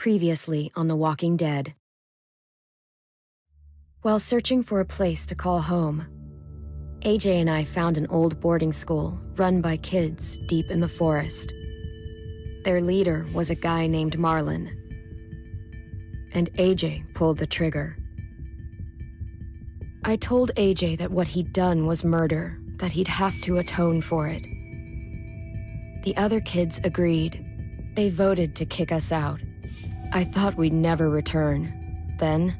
Previously on The Walking Dead. While searching for a place to call home, AJ and I found an old boarding school run by kids deep in the forest. Their leader was a guy named Marlon, and AJ pulled the trigger. I told AJ that what he'd done was murder, that he'd have to atone for it. The other kids agreed. They voted to kick us out. I thought we'd never return. Then,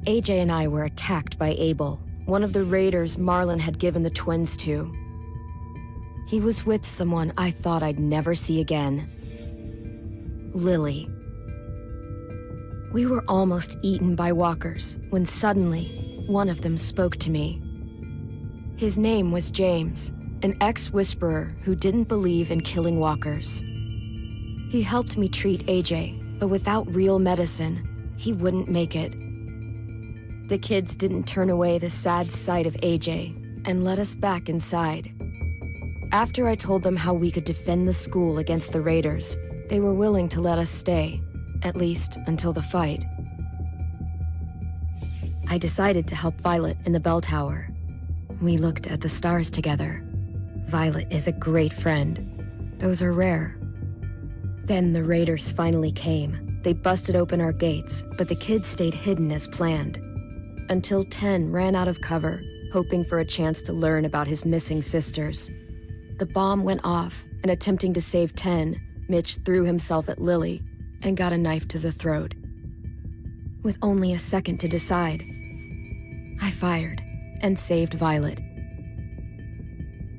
AJ and I were attacked by Abel, one of the raiders Marlon had given the twins to. He was with someone I thought I'd never see again. Lily. We were almost eaten by walkers when suddenly one of them spoke to me. His name was James, an ex-whisperer who didn't believe in killing walkers. He helped me treat AJ, but without real medicine, he wouldn't make it. The kids didn't turn away the sad sight of AJ and let us back inside. After I told them how we could defend the school against the raiders, they were willing to let us stay, at least until the fight. I decided to help Violet in the bell tower. We looked at the stars together. Violet is a great friend. Those are rare. Then the raiders finally came. They busted open our gates, but the kids stayed hidden as planned. Until 10 ran out of cover, hoping for a chance to learn about his missing sisters. The bomb went off, and attempting to save 10, Mitch threw himself at Lily and got a knife to the throat. With only a second to decide, I fired and saved Violet.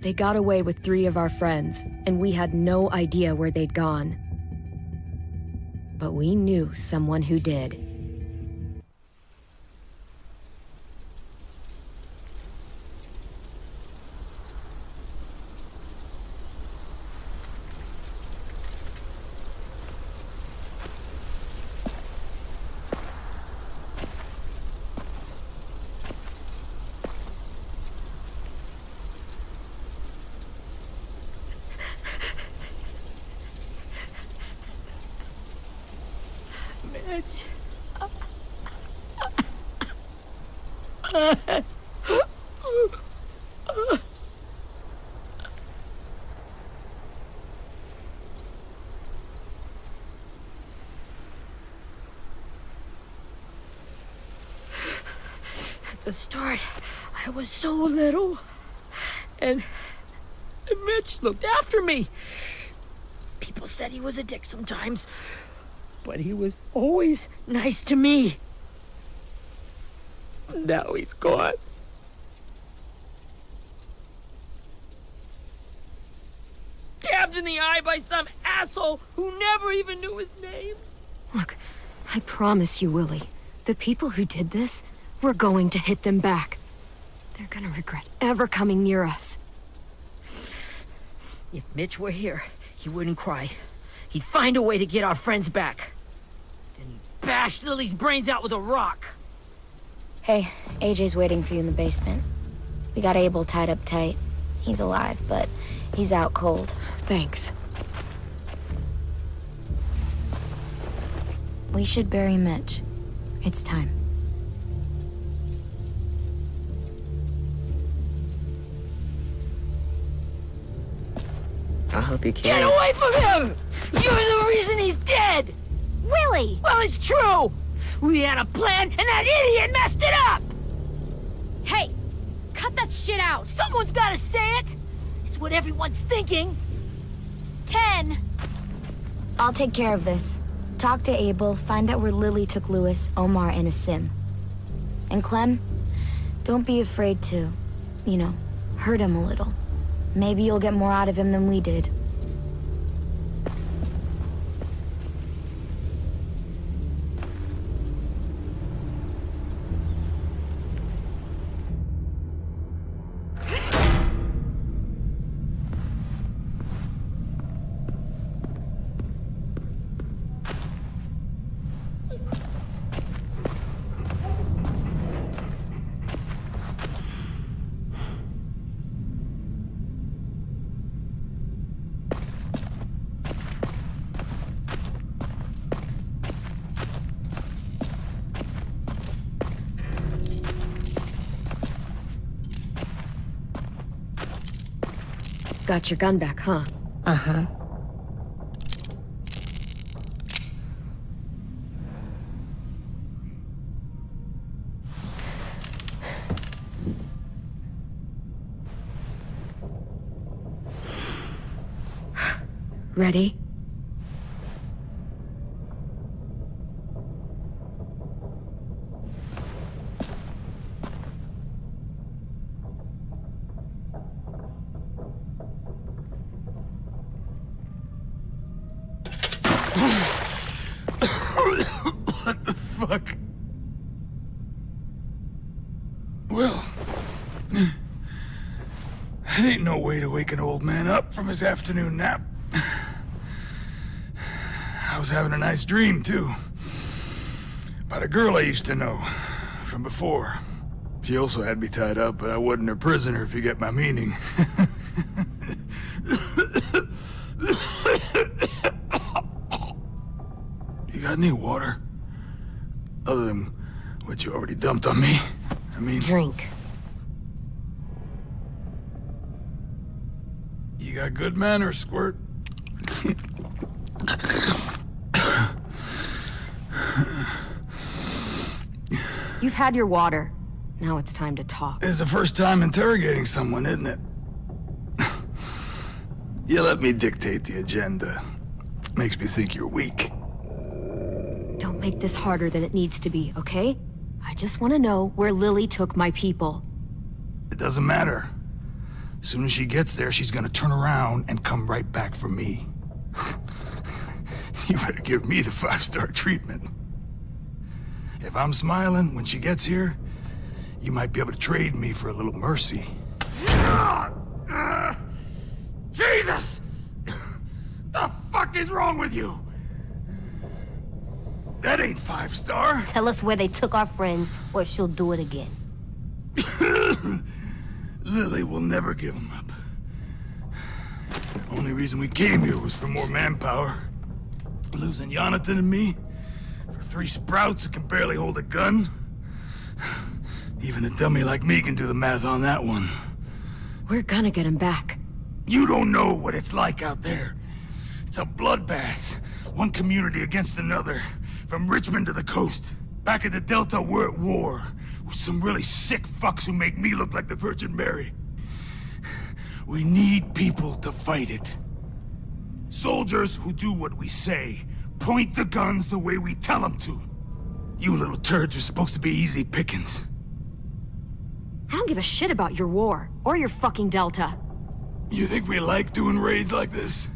They got away with 3 of our friends, and we had no idea where they'd gone. But we knew someone who did. At the start, I was so little, and Mitch looked after me. People said he was a dick sometimes, but he was always nice to me. Now he's gone. Stabbed in the eye by some asshole who never even knew his name. Look, I promise you, Willie, the people who did this, we're going to hit them back. They're gonna regret ever coming near us. If Mitch were here, he wouldn't cry. He'd find a way to get our friends back. Then he'd bash Lily's brains out with a rock. Hey, AJ's waiting for you in the basement. We got Abel tied up tight. He's alive, but he's out cold. Thanks. We should bury Mitch. It's time. I'll help you carry. Get away from him! You're the reason he's dead! Willie! Well, it's true! We had a plan, and that idiot messed it up! Hey! Cut that shit out! Someone's gotta say it! It's what everyone's thinking! 10! I'll take care of this. Talk to Abel, find out where Lily took Lewis, Omar, and Asim. And Clem, don't be afraid to, hurt him a little. Maybe you'll get more out of him than we did. Got your gun back, huh? Uh-huh. Ready? What the fuck? Well, that ain't no way to wake an old man up from his afternoon nap. I was having a nice dream, too. About a girl I used to know from before. She also had me tied up, but I wasn't her prisoner, if you get my meaning. You got any water? Other than what you already dumped on me? I mean... Drink. You got good manners, Squirt. You've had your water. Now it's time to talk. It's the first time interrogating someone, isn't it? You let me dictate the agenda. Makes me think you're weak. Don't make this harder than it needs to be, okay? I just want to know where Lily took my people. It doesn't matter. As soon as she gets there, she's gonna turn around and come right back for me. You better give me the 5-star treatment. If I'm smiling when she gets here, you might be able to trade me for a little mercy. Jesus! The fuck is wrong with you? That ain't 5-star. Tell us where they took our friends, or she'll do it again. Lily will never give them up. Only reason we came here was for more manpower. Losing Jonathan and me for 3 sprouts that can barely hold a gun. Even a dummy like me can do the math on that one. We're gonna get him back. You don't know what it's like out there. It's a bloodbath. One community against another. From Richmond to the coast. Back at the Delta, we're at war. With some really sick fucks who make me look like the Virgin Mary. We need people to fight it. Soldiers who do what we say. Point the guns the way we tell them to. You little turds are supposed to be easy pickings. I don't give a shit about your war, or your fucking Delta. You think we like doing raids like this?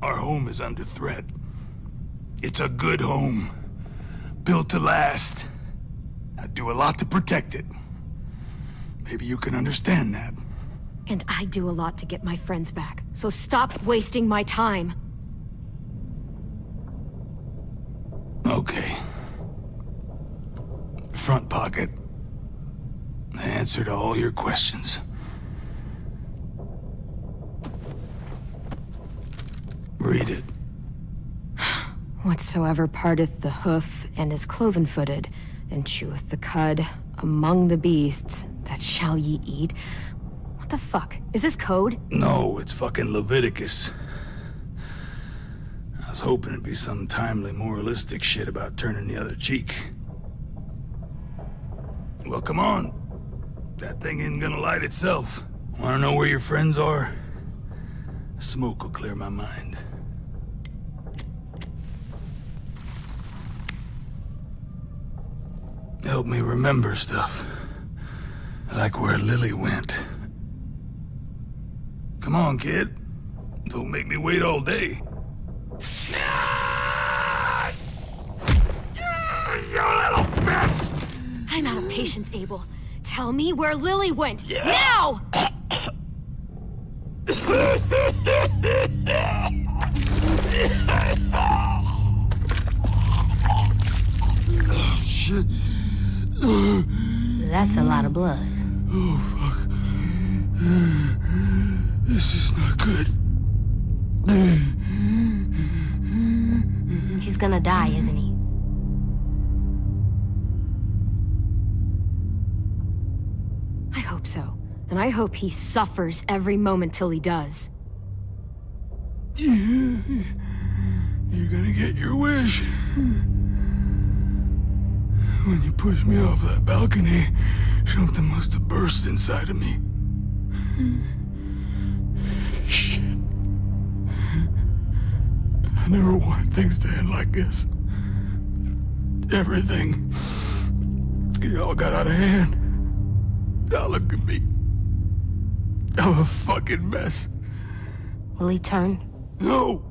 Our home is under threat. It's a good home. Built to last. I do a lot to protect it. Maybe you can understand that. And I do a lot to get my friends back, so stop wasting my time. Okay. Front pocket. The answer to all your questions. Read it. Whatsoever parteth the hoof and is cloven-footed, and cheweth the cud among the beasts, that shall ye eat. What the fuck? Is this code? No, it's fucking Leviticus. I was hoping it'd be some timely moralistic shit about turning the other cheek. Well, come on. That thing isn't gonna light itself. Wanna know where your friends are? Smoke will clear my mind. Help me remember stuff. Like where Lily went. Come on, kid. Don't make me wait all day. You little bitch! I'm out of patience, Abel. Tell me where Lily went. Now! Shit. That's a lot of blood. Oh, fuck. This is not good. He's gonna die, isn't he? I hope so. And I hope he suffers every moment till he does. You're gonna get your wish. When you pushed me off that balcony, something must have burst inside of me. Shit. I never wanted things to end like this. Everything. It all got out of hand. Now look at me. I'm a fucking mess. Will he turn? No!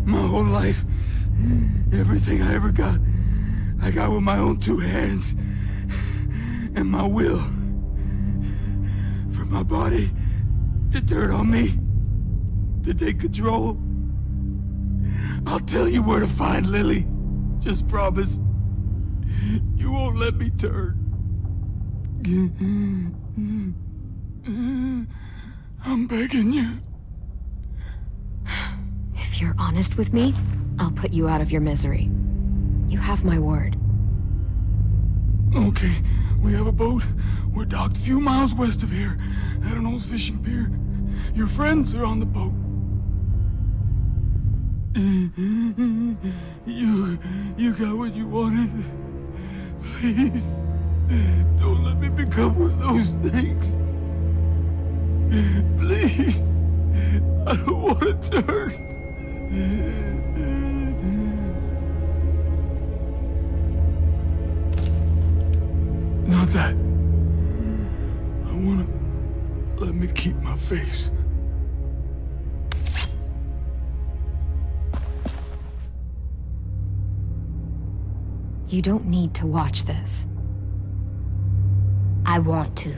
My whole life, everything I ever got, I got with my own two hands and my will. For my body to turn on me, to take control. I'll tell you where to find Lily. Just promise. You won't let me turn. I'm begging you. If you're honest with me, I'll put you out of your misery. You have my word. Okay, we have a boat. We're docked a few miles west of here, at an old fishing pier. Your friends are on the boat. You got what you wanted. Please, don't let me become one of those things. Please, I don't want to turn. Not that. I want to let me keep my face. You don't need to watch this. I want to.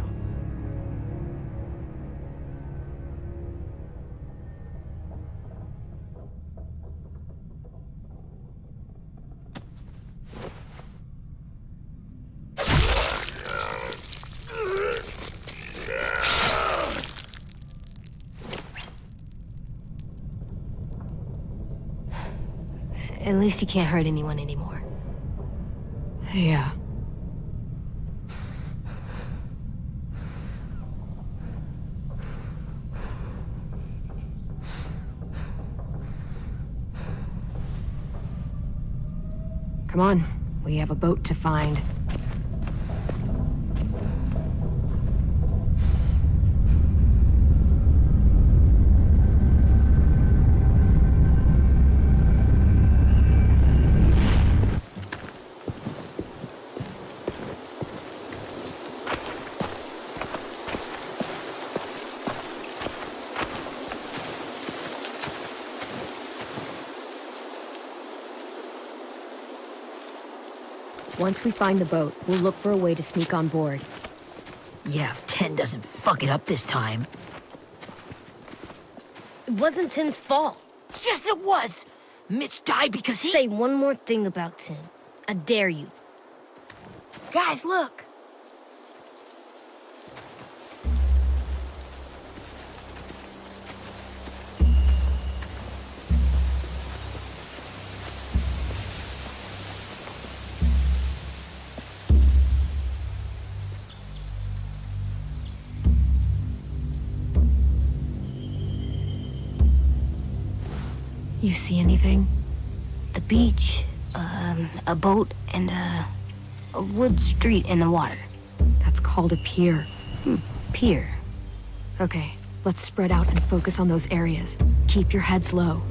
At least he can't hurt anyone anymore. Yeah. Come on, we have a boat to find. Once we find the boat, we'll look for a way to sneak on board. Yeah, if 10 doesn't fuck it up this time. It wasn't Tin's fault. Yes, it was! Mitch died because he— Say one more thing about Tin. I dare you. Guys, look! You see anything? The beach, a boat, and a wood street in the water. That's called a pier. Pier. Okay, let's spread out and focus on those areas. Keep your heads low.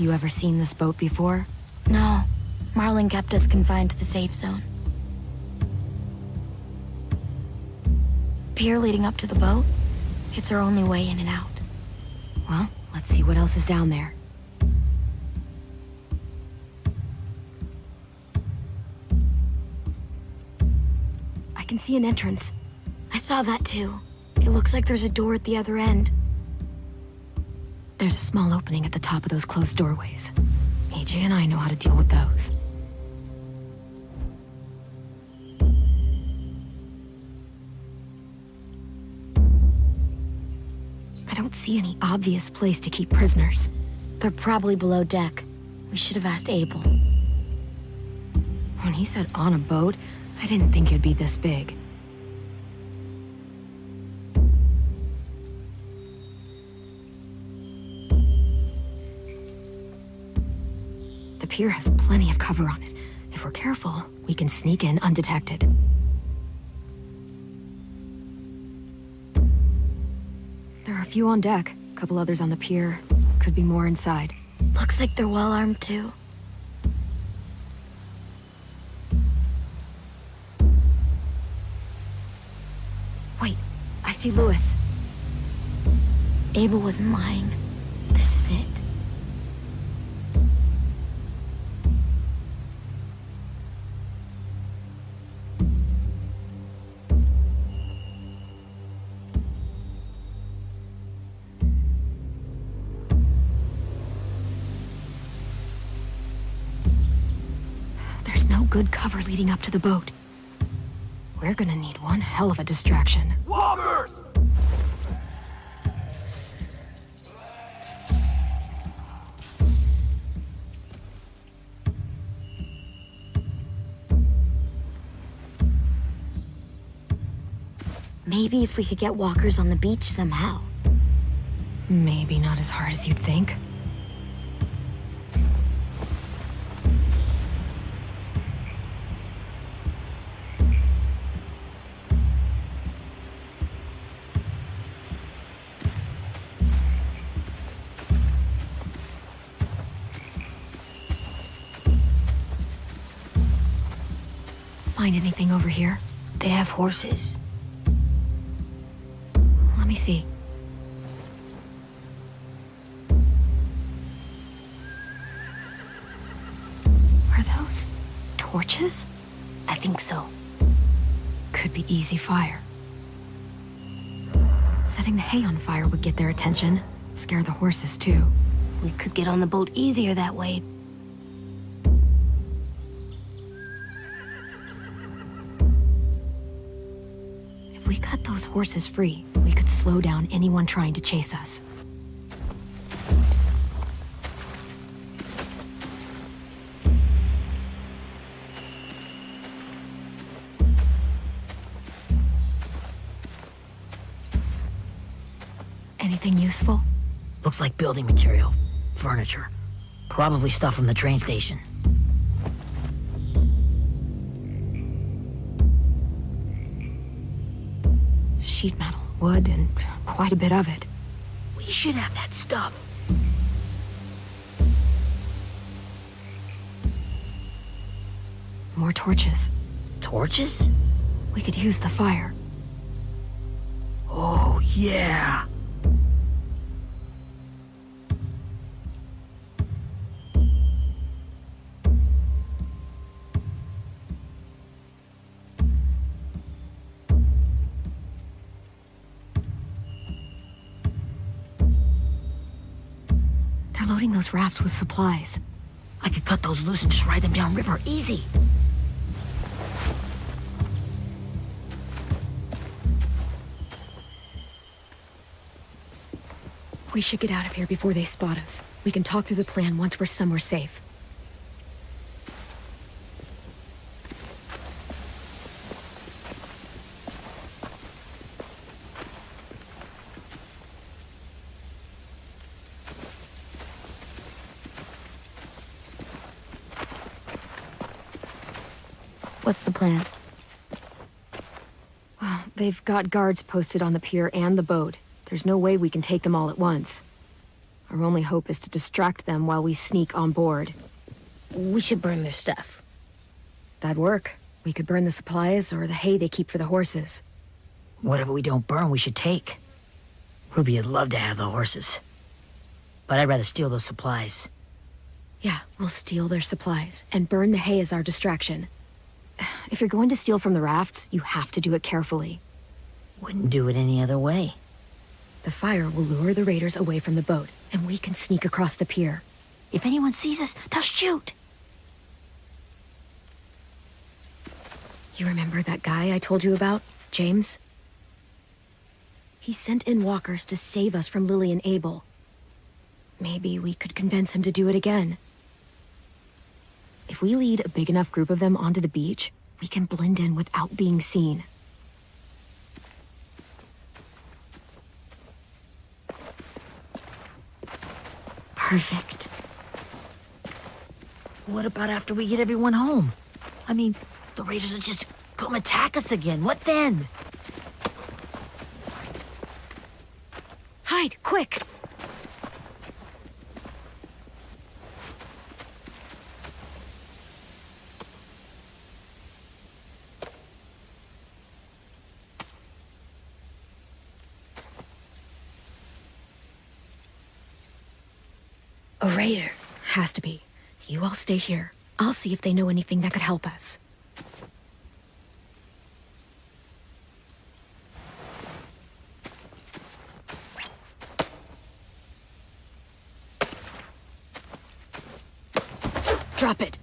You ever seen this boat before? No. Marlin kept us confined to the safe zone. Pier leading up to the boat? It's our only way in and out. Well, let's see what else is down there. I can see an entrance. I saw that too. It looks like there's a door at the other end. There's a small opening at the top of those closed doorways. AJ and I know how to deal with those. I don't see any obvious place to keep prisoners. They're probably below deck. We should have asked Abel. When he said on a boat, I didn't think it'd be this big. The pier has plenty of cover on it. If we're careful, we can sneak in undetected. There are a few on deck, a couple others on the pier. Could be more inside. Looks like they're well armed too. Wait, I see Lewis. Abel wasn't lying. This is it. There's no good cover leading up to the boat. We're gonna need one hell of a distraction. Walkers! Maybe if we could get walkers on the beach somehow. Maybe not as hard as you'd think. Find anything over here? They have horses. Let me see. Are those torches? I think so. Could be easy fire. Setting the hay on fire would get their attention. Scare the horses too. We could get on the boat easier that way. If we cut those horses free, we could slow down anyone trying to chase us. Anything useful? Looks like building material. Furniture. Probably stuff from the train station. Sheet metal, wood, and quite a bit of it. We should have that stuff. More torches. Torches? We could use the fire. Oh, yeah. They're loading those rafts with supplies. I could cut those loose and just ride them downriver. Easy. We should get out of here before they spot us. We can talk through the plan once we're somewhere safe. What's the plan? Well, they've got guards posted on the pier and the boat. There's no way we can take them all at once. Our only hope is to distract them while we sneak on board. We should burn their stuff. That'd work. We could burn the supplies or the hay they keep for the horses. Whatever we don't burn, we should take. Ruby'd love to have the horses. But I'd rather steal those supplies. Yeah, we'll steal their supplies and burn the hay as our distraction. If you're going to steal from the rafts, you have to do it carefully. Wouldn't do it any other way. The fire will lure the raiders away from the boat, and we can sneak across the pier. If anyone sees us, they'll shoot. You remember that guy I told you about, James? He sent in walkers to save us from Lily and Abel. Maybe we could convince him to do it again. If we lead a big enough group of them onto the beach, we can blend in without being seen. Perfect. What about after we get everyone home? I mean, the raiders will just come attack us again. What then? Hide, quick! A raider. Has to be. You all stay here. I'll see if they know anything that could help us. Drop it.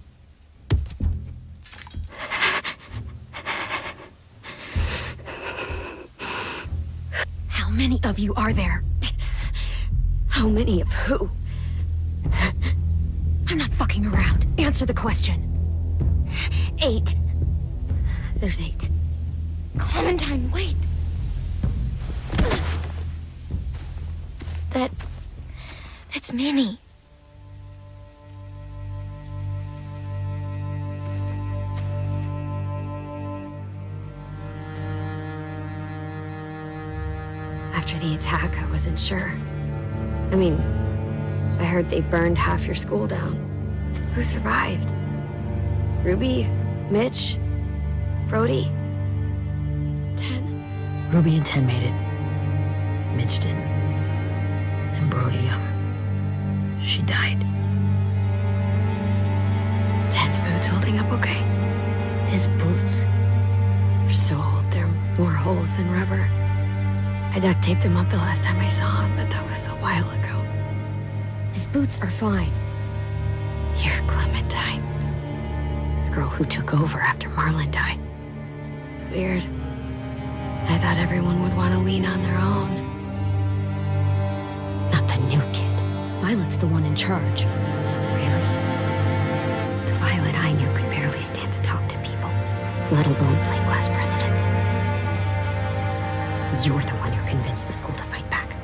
How many of you are there? How many of who? I'm not fucking around. Answer the question. 8. There's 8. Clementine, wait. That's Minnie. After the attack, I wasn't sure. I mean, I heard they burned half your school down. Who survived? Ruby? Mitch? Brody? 10? Ruby and 10 made it. Mitch didn't. And Brody, she died. 10's boots holding up okay? His boots. They're so old, there are more holes than rubber. I duct taped him up the last time I saw him, but that was a while ago. His boots are fine. You're Clementine. The girl who took over after Marlon died. It's weird. I thought everyone would want to lean on their own. Not the new kid. Violet's the one in charge. Really? The Violet I knew could barely stand to talk to people, let alone play class president. You're the one who convinced the school to fight back.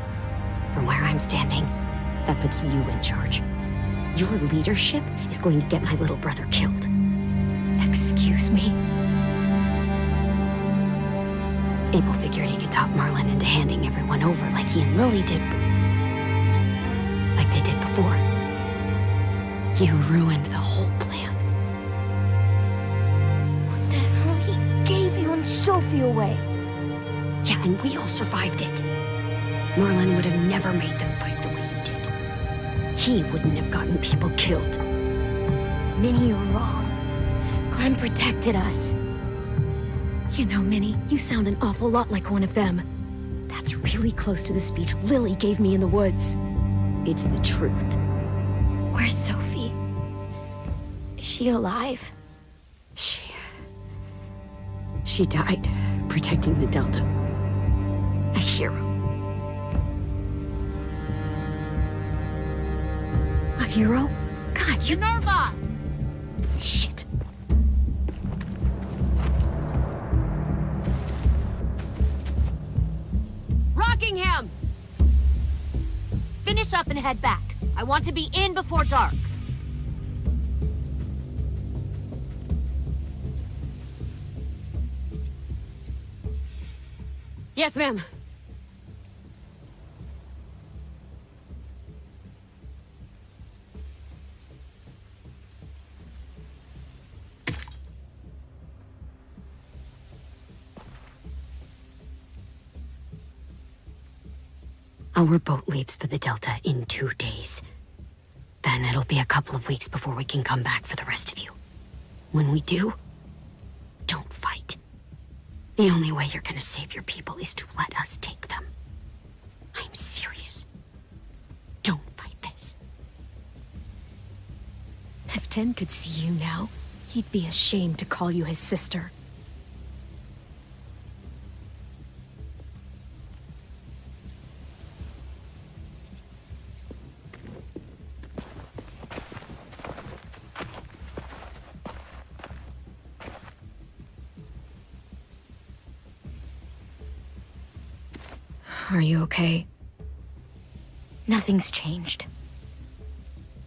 From where I'm standing, that puts you in charge. Your leadership is going to get my little brother killed. Excuse me? Abel figured he could talk Marlon into handing everyone over like he and Lily did. Like they did before. You ruined the whole plan. What the hell? He gave you and Sophie away. Yeah, and we all survived it. Marlon would have never made them fight the way you did. He wouldn't have gotten people killed. Minnie, you're wrong. Clem protected us. You know, Minnie, you sound an awful lot like one of them. That's really close to the speech Lily gave me in the woods. It's the truth. Where's Sophie? Is she alive? She died protecting the Delta. A hero. A hero? God, you... Minerva! Shit. Rockingham! Finish up and head back. I want to be in before dark. Yes, ma'am. Our boat leaves for the Delta in 2 days. Then it'll be a couple of weeks before we can come back for the rest of you. When we do, don't fight. The only way you're gonna save your people is to let us take them. I I'm serious. Don't fight this. If 10 could see you now, he'd be ashamed to call you his sister. Are you okay? Nothing's changed.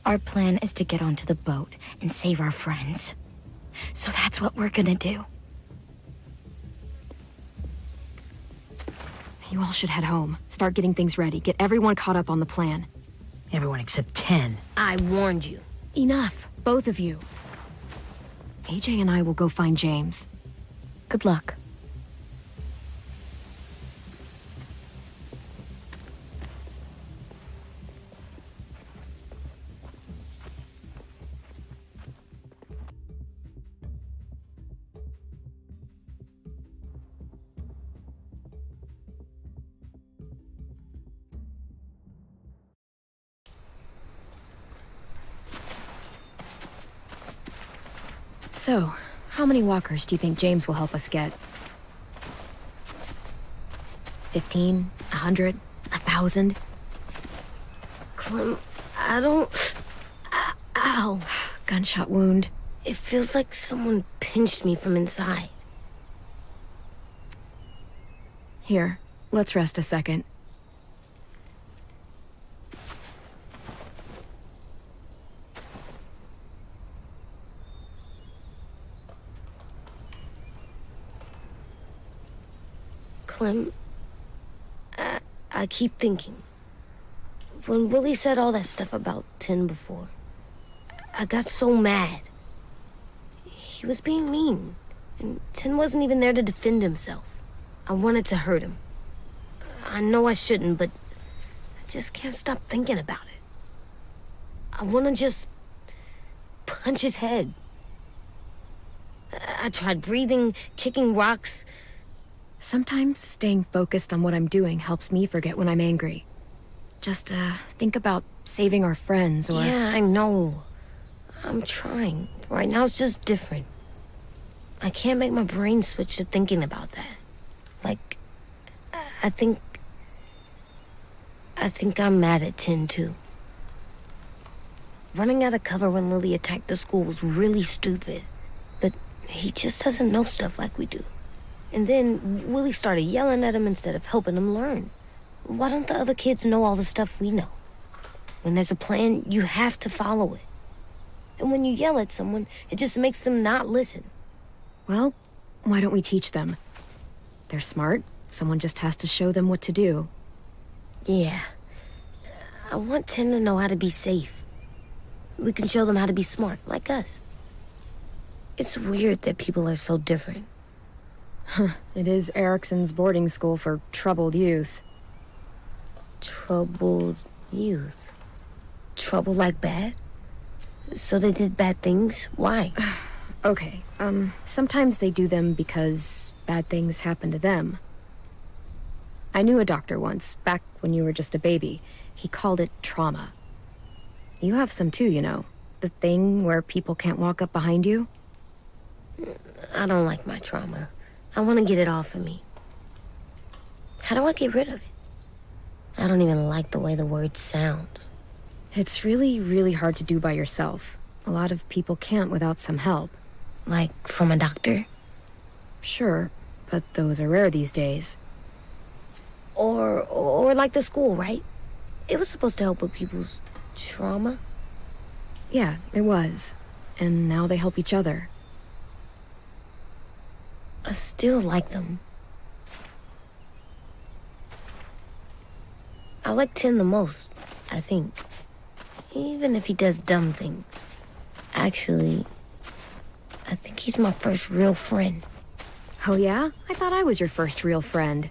Our plan is to get onto the boat and save our friends. So that's what we're gonna do. You all should head home. Start getting things ready. Get everyone caught up on the plan. Everyone except 10. I warned you. Enough, both of you. AJ and I will go find James. Good luck. So, how many walkers do you think James will help us get? 15? 100? 1,000? Clem, I don't... Ow. Gunshot wound. It feels like someone pinched me from inside. Here, let's rest a second. Clem, I keep thinking. When Willie said all that stuff about 10 before, I got so mad. He was being mean, and 10 wasn't even there to defend himself. I wanted to hurt him. I know I shouldn't, but I just can't stop thinking about it. I want to just punch his head. I tried breathing, kicking rocks. Sometimes staying focused on what I'm doing helps me forget when I'm angry. Just, think about saving our friends or... Yeah, I know. I'm trying. Right now it's just different. I can't make my brain switch to thinking about that. Like, I think I'm mad at 10 too. Running out of cover when Lily attacked the school was really stupid. But he just doesn't know stuff like we do. And then Willie started yelling at him instead of helping him learn. Why don't the other kids know all the stuff we know? When there's a plan, you have to follow it. And when you yell at someone, it just makes them not listen. Well, why don't we teach them? They're smart. Someone just has to show them what to do. Yeah. I want 10 to know how to be safe. We can show them how to be smart, like us. It's weird that people are so different. It is Erickson's boarding school for troubled youth. Troubled youth? Trouble like bad? So they did bad things? Why? Okay, sometimes they do them because bad things happen to them. I knew a doctor once, back when you were just a baby. He called it trauma. You have some too, you know. The thing where people can't walk up behind you. I don't like my trauma. I want to get it off of me. How do I get rid of it? I don't even like the way the word sounds. It's really, really hard to do by yourself. A lot of people can't without some help. Like from a doctor? Sure, but those are rare these days. Or like the school, right? It was supposed to help with people's trauma. Yeah, it was. And now they help each other. I still like them. I like 10 the most, I think. Even if he does dumb things. Actually, I think he's my first real friend. Oh yeah? I thought I was your first real friend.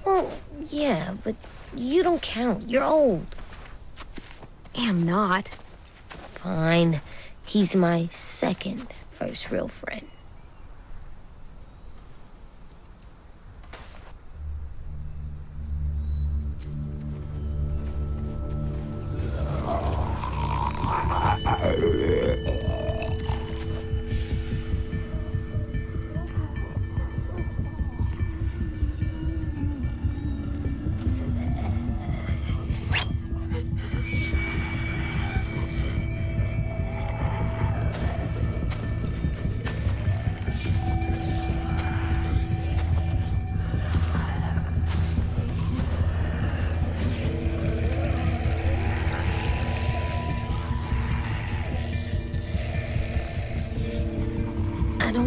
Well, yeah, but you don't count. You're old. Am not. Fine. He's my second first real friend.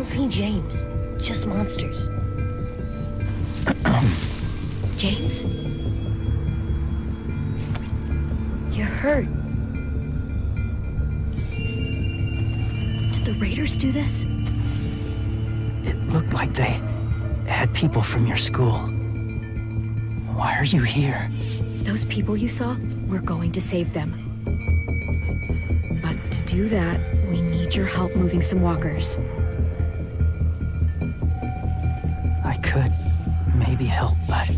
don't see James. Just monsters. James? You're hurt. Did the raiders do this? It looked like they had people from your school. Why are you here? Those people you saw, we're going to save them. But to do that, we need your help moving some walkers. I could maybe help, but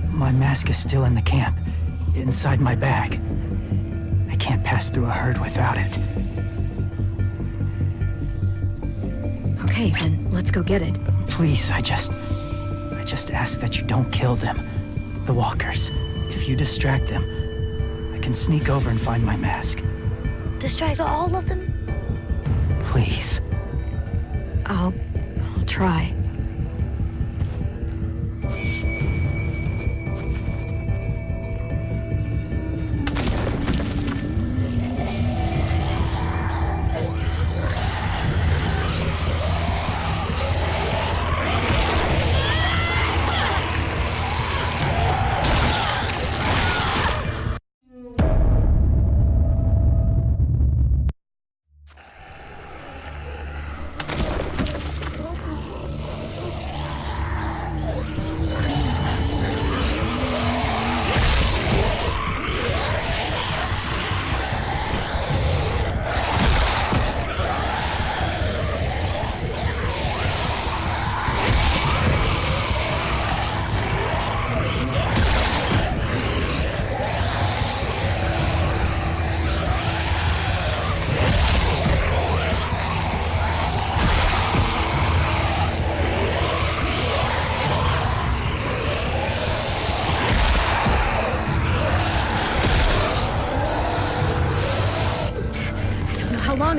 my mask is still in the camp, inside my bag. I can't pass through a herd without it. Okay, then let's go get it. Please, I just ask that you don't kill them. The walkers. If you distract them, I can sneak over and find my mask. Distract all of them? Please. I'll try.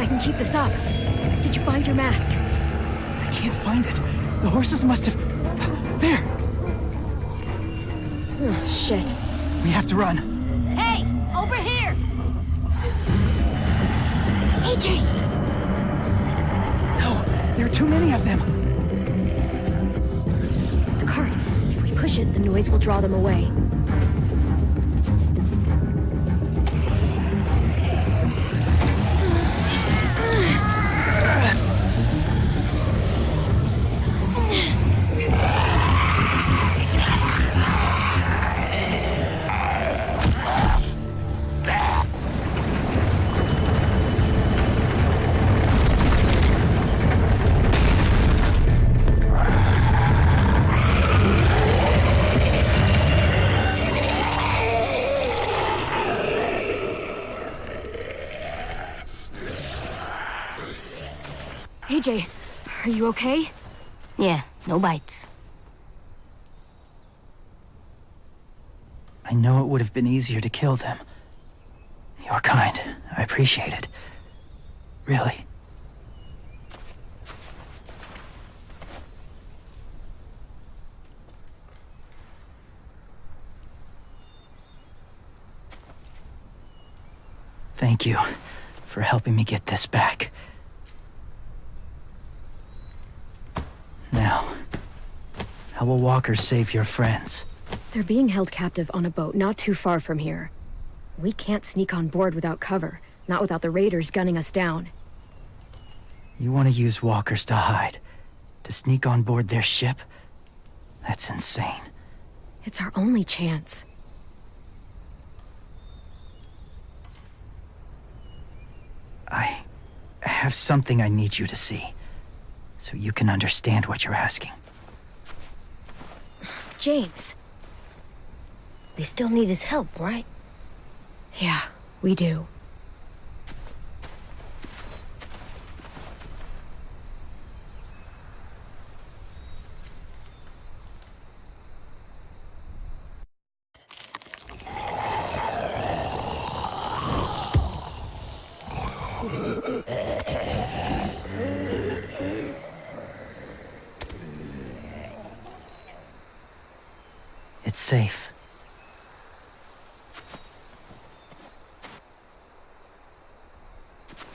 I can keep this up. Did you find your mask? I can't find it. The horses must have... There! Oh, shit. We have to run. Hey, over here! AJ! No, there are too many of them. The cart. If we push it, the noise will draw them away. AJ, are you okay? Yeah, no bites. I know it would have been easier to kill them. You're kind. I appreciate it. Really. Thank you for helping me get this back. Now, how will walkers save your friends? They're being held captive on a boat not too far from here. We can't sneak on board without cover, not without the raiders gunning us down. You want to use walkers to hide? To sneak on board their ship? That's insane. It's our only chance. I have something I need you to see, so you can understand what you're asking. James. They still need his help, right? Yeah, we do. It's safe.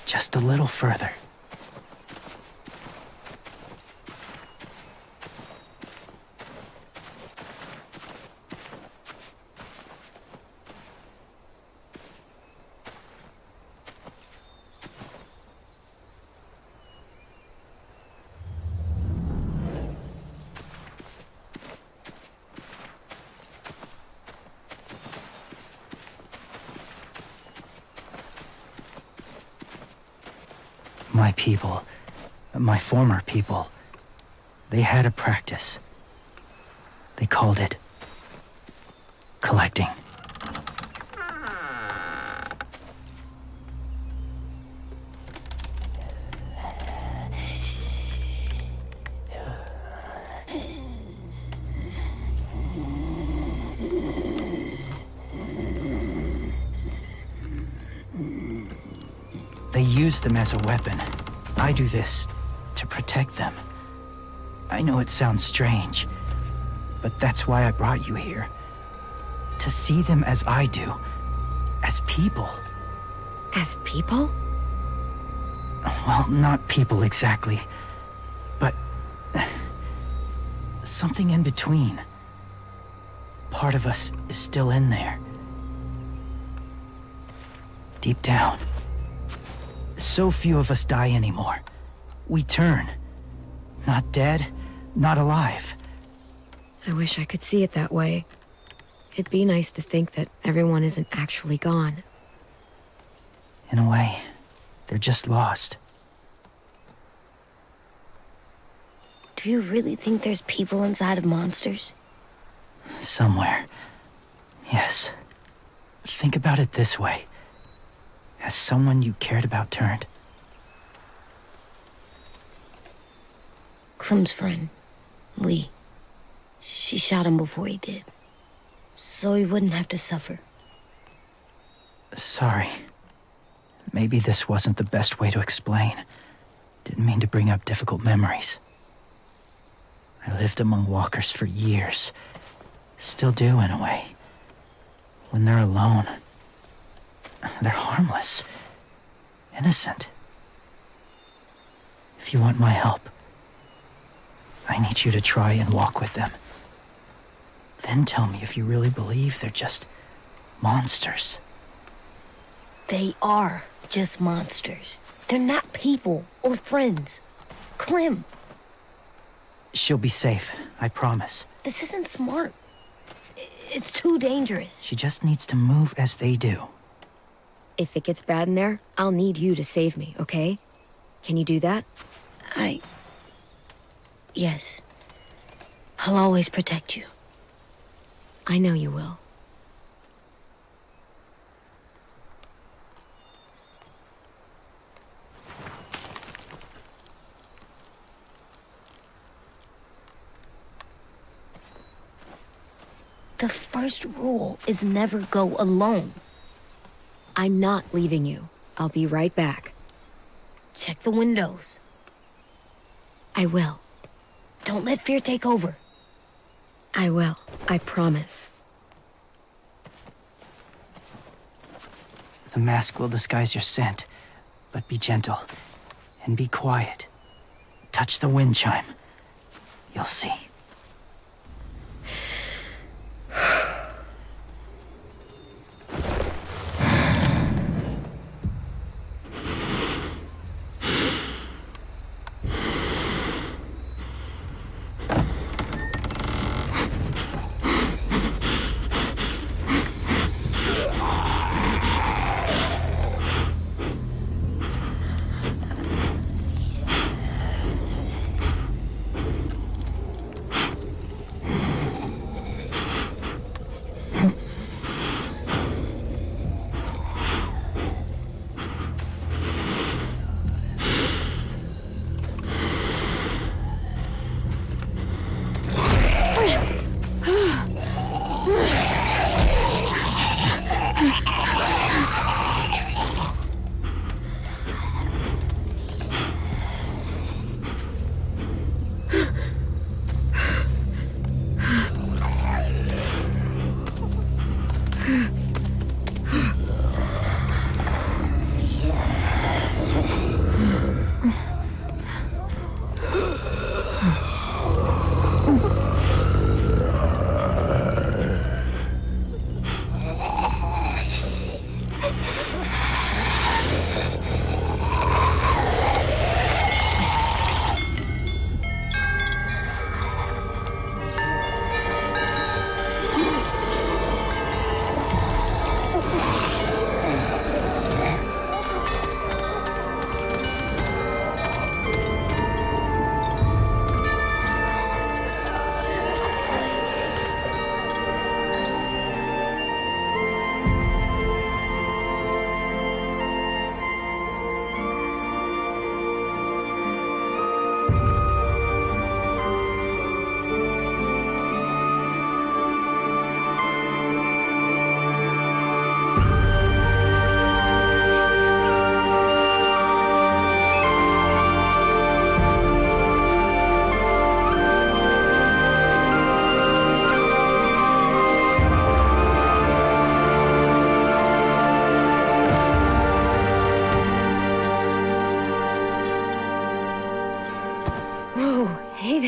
Just a little further. My people, my former people, they had a practice. They called it collecting. They use them as a weapon. I do this to protect them. I know it sounds strange, but that's why I brought you here. To see them as I do, as people. As people? Well, not people exactly, but something in between. Part of us is still in there. Deep down. So few of us die anymore. We turn. Not dead, not alive. I wish I could see it that way. It'd be nice to think that everyone isn't actually gone. In a way, they're just lost. Do you really think there's people inside of monsters? Somewhere. Yes. Think about it this way. Has someone you cared about turned? Clem's friend, Lee. She shot him before he did. So he wouldn't have to suffer. Sorry. Maybe this wasn't the best way to explain. Didn't mean to bring up difficult memories. I lived among walkers for years. Still do, in a way. When they're alone, they're harmless. Innocent. If you want my help, I need you to try and walk with them. Then tell me if you really believe they're just monsters. They are just monsters. They're not people or friends. Clem, She'll be safe, I promise. this isn't smart. It's too dangerous. She just needs to move as they do. If it gets bad in there, I'll need you to save me, okay? Can you do that? Yes. I'll always protect you. I know you will. The first rule is never go alone. I'm not leaving you. I'll be right back. Check the windows. I will. Don't let fear take over. I will. I promise. The mask will disguise your scent, but be gentle and be quiet. Touch the wind chime. You'll see.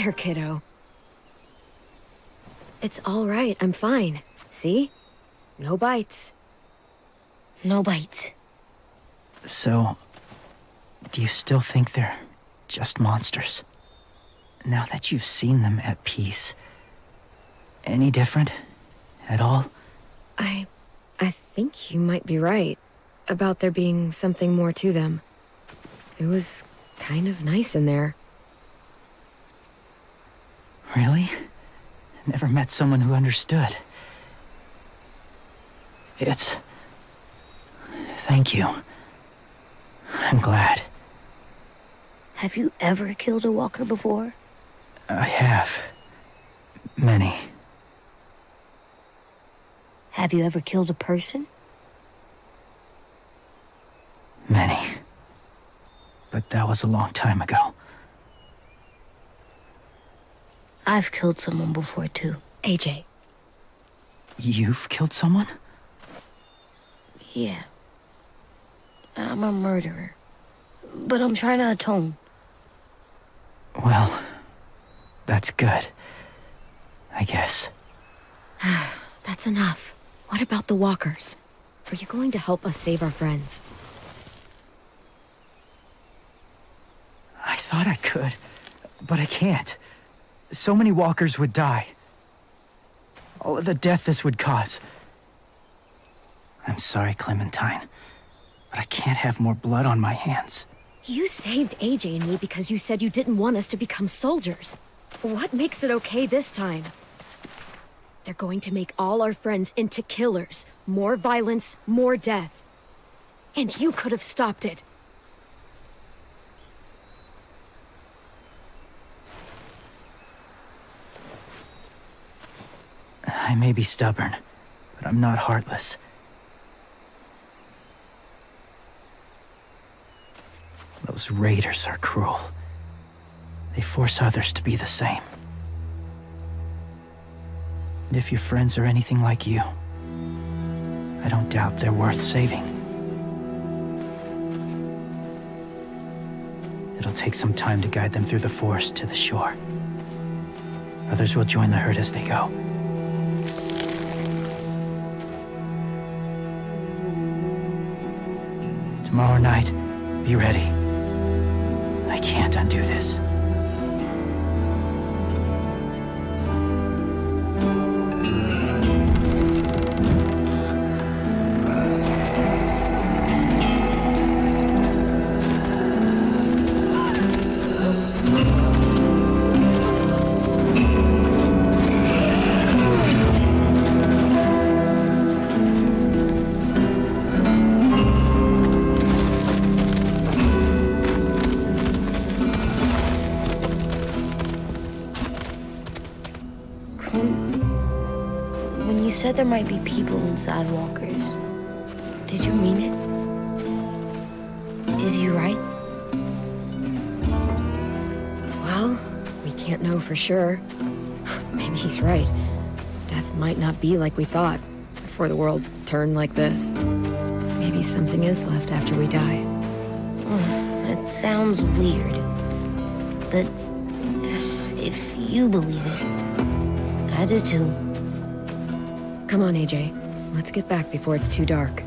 there, kiddo. It's all right. I'm fine. See? No bites. No bites. So, do you still think they're just monsters? Now that you've seen them at peace, any different at all? I think you might be right about there being something more to them. It was kind of nice in there. Really? Never met someone who understood. Thank you. I'm glad. Have you ever killed a walker before? I have. Many. Have you ever killed a person? Many. But that was a long time ago. I've killed someone before, too. AJ. You've killed someone? Yeah. I'm a murderer. But I'm trying to atone. Well, that's good. I guess. That's enough. What about the walkers? Are you going to help us save our friends? I thought I could, but I can't. So many walkers would die. All of the death this would cause. I'm sorry, Clementine, but I can't have more blood on my hands. You saved AJ and me because you said you didn't want us to become soldiers. What makes it okay this time? They're going to make all our friends into killers. More violence, more death. And you could have stopped it. I may be stubborn, but I'm not heartless. Those raiders are cruel. They force others to be the same. And if your friends are anything like you, I don't doubt they're worth saving. It'll take some time to guide them through the forest to the shore. Others will join the herd as they go. Tomorrow night, be ready. I can't undo this. When you said there might be people inside walkers, did you mean it? Is he right? Well, we can't know for sure. Maybe he's right. Death might not be like we thought before the world turned like this. Maybe something is left after we die. It sounds weird. But if you believe it, I do too. Come on, AJ. Let's get back before it's too dark.